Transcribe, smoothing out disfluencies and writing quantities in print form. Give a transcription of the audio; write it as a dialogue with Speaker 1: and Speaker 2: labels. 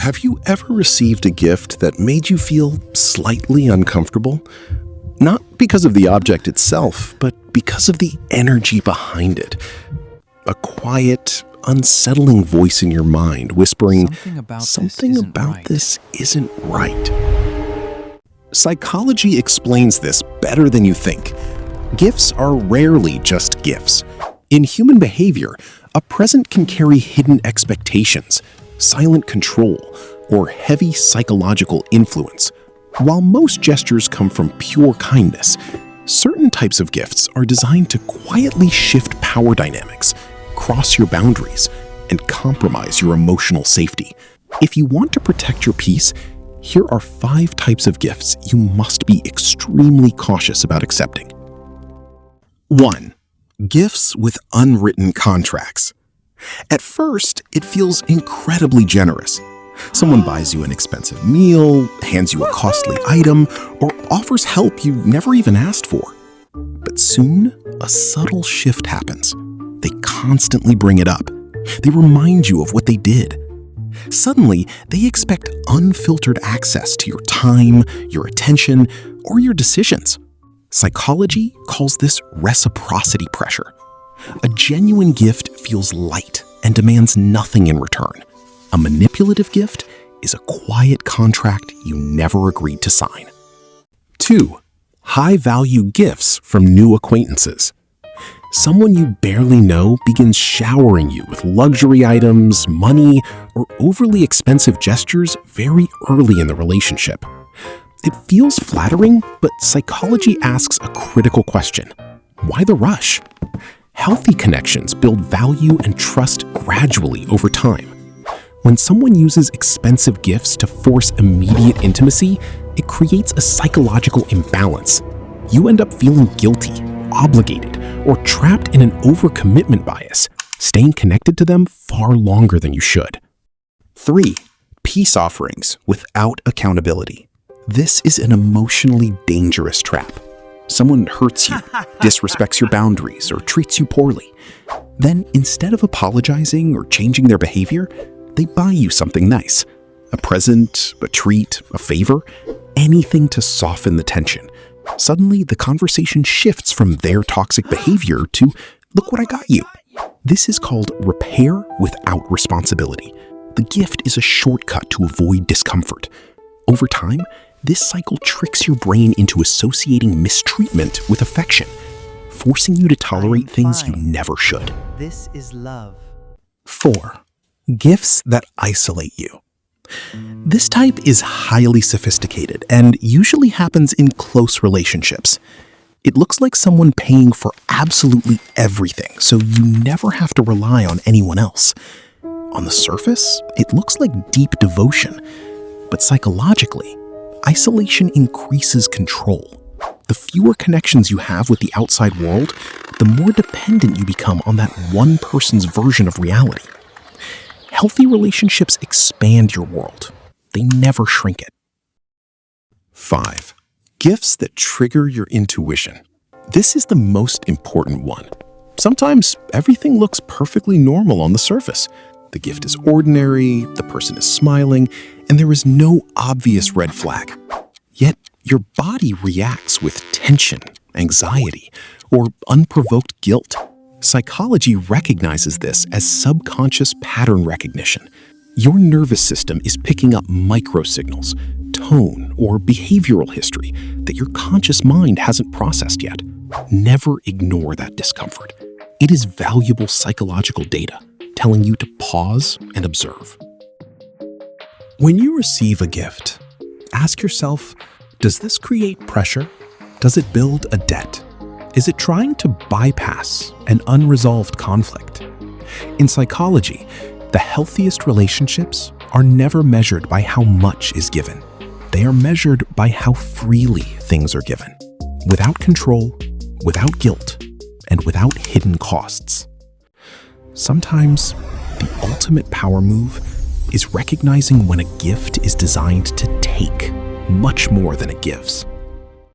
Speaker 1: Have you ever received a gift that made you feel slightly uncomfortable? Not because of the object itself, but because of the energy behind it. A quiet, unsettling voice in your mind whispering, something about this isn't right. Psychology explains this better than you think. Gifts are rarely just gifts. In human behavior, a present can carry hidden expectations, silent control, or heavy psychological influence. While most gestures come from pure kindness, certain types of gifts are designed to quietly shift power dynamics, cross your boundaries, and compromise your emotional safety. If you want to protect your peace, here are 5 types of gifts you must be extremely cautious about accepting. 1. Gifts with unwritten contracts. At first, it feels incredibly generous. Someone buys you an expensive meal, hands you a costly item, or offers help you never even asked for. But soon, a subtle shift happens. They constantly bring it up. They remind you of what they did. Suddenly, they expect unfiltered access to your time, your attention, or your decisions. Psychology calls this reciprocity pressure. A genuine gift feels light and demands nothing in return. A manipulative gift is a quiet contract you never agreed to sign. 2. High-value gifts from new acquaintances. Someone you barely know begins showering you with luxury items, money, or overly expensive gestures very early in the relationship. It feels flattering, but psychology asks a critical question. Why the rush? Healthy connections build value and trust gradually over time. When someone uses expensive gifts to force immediate intimacy, it creates a psychological imbalance. You end up feeling guilty, obligated, or trapped in an overcommitment bias, staying connected to them far longer than you should.
Speaker 2: 3. Peace offerings without accountability. This is an emotionally dangerous trap. Someone hurts you, disrespects your boundaries, or treats you poorly. Then, instead of apologizing or changing their behavior, they buy you something nice. A present, a treat, a favor, anything to soften the tension. Suddenly, the conversation shifts from their toxic behavior to, look what I got you. This is called repair without responsibility. The gift is a shortcut to avoid discomfort. Over time, this cycle tricks your brain into associating mistreatment with affection, forcing you to tolerate things you never should.
Speaker 3: This is love.
Speaker 1: 4. Gifts that isolate you. This type is highly sophisticated and usually happens in close relationships. It looks like someone paying for absolutely everything, so you never have to rely on anyone else. On the surface, it looks like deep devotion, but psychologically, isolation increases control. The fewer connections you have with the outside world, the more dependent you become on that one person's version of reality. Healthy relationships expand your world. They never shrink it. 5. Gifts that trigger your intuition. This is the most important one. Sometimes everything looks perfectly normal on the surface. The gift is ordinary, the person is smiling, and there is no obvious red flag. Yet your body reacts with tension, anxiety, or unprovoked guilt. Psychology recognizes this as subconscious pattern recognition. Your nervous system is picking up microsignals, tone, or behavioral history that your conscious mind hasn't processed yet. Never ignore that discomfort. It is valuable psychological data, telling you to pause and observe. When you receive a gift, ask yourself, does this create pressure? Does it build a debt? Is it trying to bypass an unresolved conflict? In psychology, the healthiest relationships are never measured by how much is given. They are measured by how freely things are given, without control, without guilt, and without hidden costs. Sometimes, the ultimate power move is recognizing when a gift is designed to take much more than it gives.